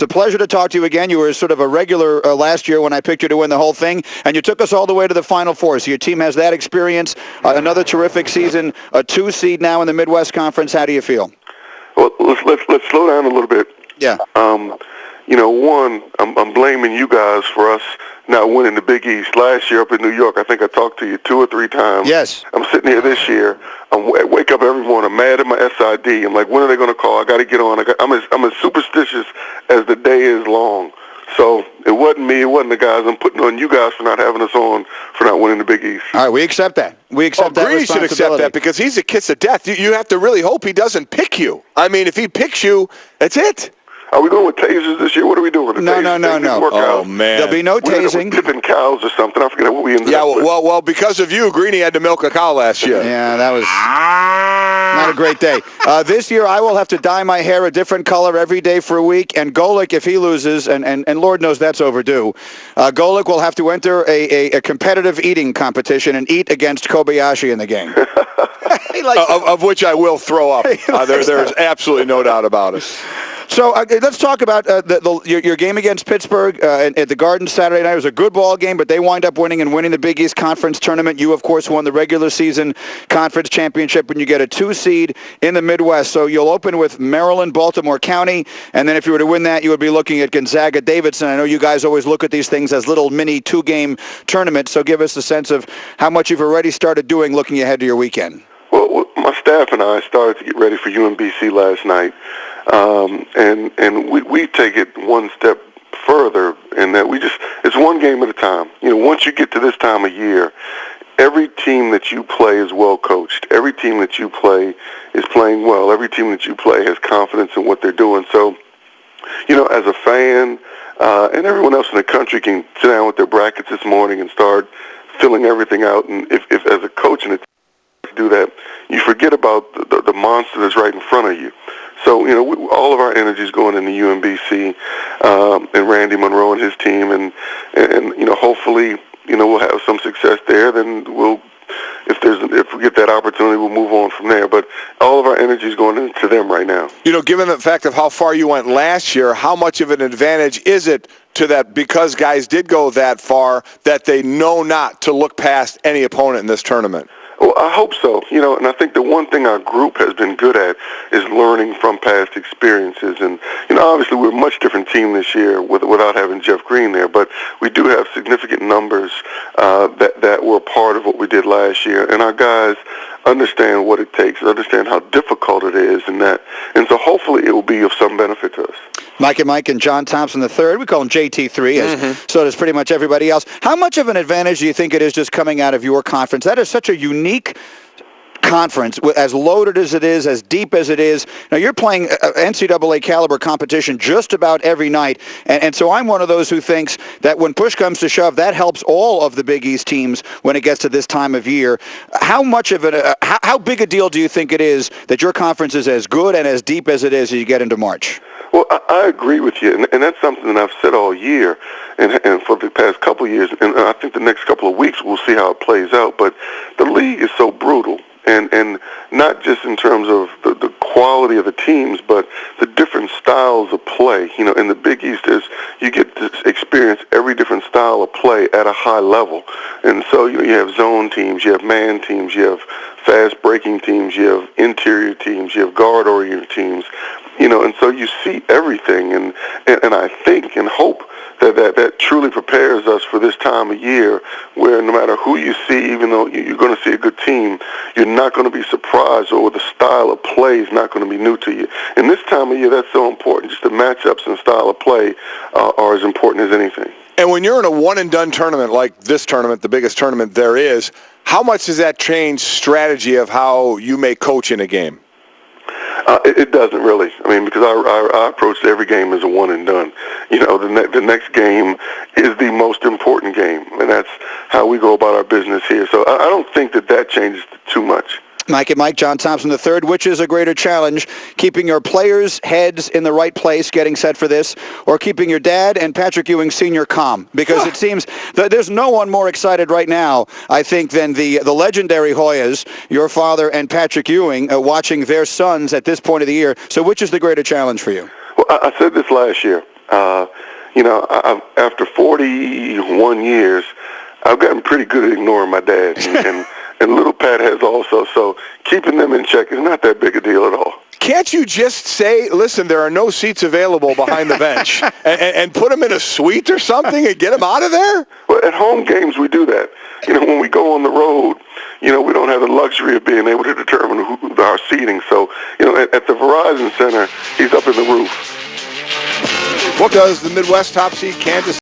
It's a pleasure to talk to you again. You were sort of a regular last year when I picked you to win the whole thing, and you took us all the way to the Final Four. So your team has that experience, another terrific season, a 2 seed now in the Midwest Conference. How do you feel? Well, let's slow down a little bit. Yeah. One, I'm blaming you guys for us not winning the Big East. Last year up in New York, I think I talked to you 2 or 3 times. Yes. I'm sitting here this year. I wake up every morning. I'm mad at my SID. I'm like, when are they going to call? I got to get on. I'm as superstitious as the day is long. So it wasn't me. It wasn't the guys. I'm putting on you guys for not having us on, for not winning the Big East. All right, we accept that. We accept that Greeny should accept that because he's a kiss of death. You have to really hope he doesn't pick you. I mean, if he picks you, that's it. Are we going with tasers this year? What are we doing? No. Oh, man. There'll be no tasing. We're tipping cows or something. I forget what we ended up with. Well, because of you, Greeny had to milk a cow last year. Yeah, that was not a great day. This year, I will have to dye my hair a different color every day for a week, and Golic, if he loses, and Lord knows that's overdue, Golic will have to enter a competitive eating competition and eat against Kobayashi in the game. Of which I will throw up. There's absolutely no doubt about it. So let's talk about your game against Pittsburgh at the Garden Saturday night. It was a good ball game, but they wind up winning the Big East Conference tournament. You, of course, won the regular season conference championship when you get a 2 seed in the Midwest. So you'll open with Maryland, Baltimore County, and then if you were to win that, you would be looking at Gonzaga, Davidson. I know you guys always look at these things as little mini 2-game tournaments, so give us a sense of how much you've already started doing looking ahead to your weekend. Well, my staff and I started to get ready for UMBC last night. And we take it one step further in that it's one game at a time. Once you get to this time of year, every team that you play is well coached. Every team that you play is playing well. Every team that you play has confidence in what they're doing. So, as a fan, and everyone else in the country can sit down with their brackets this morning and start filling everything out. And if as a coach and a team do that, you forget about the monster that's right in front of you. So, all of our energy is going into UMBC and Randy Monroe and his team, and hopefully, we'll have some success there. Then if we get that opportunity, we'll move on from there. But all of our energy is going into them right now. Given the fact of how far you went last year, how much of an advantage is it to that because guys did go that far that they know not to look past any opponent in this tournament? Well, I hope so. And I think the one thing our group has been good at is learning from past experiences. And, obviously we're a much different team this year without having Jeff Green there, but we do have significant numbers that were part of what we did last year. And our guys understand what it takes, understand how difficult it is, and so hopefully it will be of some benefit to us. Mike and John Thompson III, we call him JT3, as so does pretty much everybody else. How much of an advantage do you think it is just coming out of your conference? That is such a unique conference, as loaded as it is, as deep as it is. Now, you're playing NCAA caliber competition just about every night, and so I'm one of those who thinks that when push comes to shove, that helps all of the Big East teams when it gets to this time of year. How much of it, how big a deal do you think it is that your conference is as good and as deep as it is as you get into March? Well, I agree with you, and that's something that I've said all year and for the past couple of years, and I think the next couple of weeks we'll see how it plays out. But the league is so brutal, and not just in terms of the quality of the teams, but the different styles of play. In the Big East, you get to experience every different style of play at a high level. And so you have zone teams, you have man teams, you have fast breaking teams, you have interior teams, you have guard-oriented teams. And so you see everything, and I think and hope that truly prepares us for this time of year where no matter who you see, even though you're going to see a good team, you're not going to be surprised, or the style of play is not going to be new to you. And this time of year, that's so important. Just the matchups and style of play are as important as anything. And when you're in a one-and-done tournament like this tournament, the biggest tournament there is, how much does that change strategy of how you may coach in a game? It doesn't really. I mean, because our approach to every game is a one and done. The next game is the most important game, and that's how we go about our business here. So I don't think that changes too much. Mike, John Thompson III, which is a greater challenge, keeping your players' heads in the right place, getting set for this, or keeping your dad and Patrick Ewing Sr. calm? Because it seems that there's no one more excited right now, I think, than the legendary Hoyas, your father and Patrick Ewing, watching their sons at this point of the year. So which is the greater challenge for you? Well, I said this last year. After 41 years, I've gotten pretty good at ignoring my dad, and little Pat has also. So keeping them in check is not that big a deal at all. Can't you just say, listen, there are no seats available behind the bench, and put them in a suite or something and get them out of there? Well, at home games, we do that. When we go on the road, we don't have the luxury of being able to determine our seating. So, at the Verizon Center, he's up in the roof. What does the Midwest top seed Kansas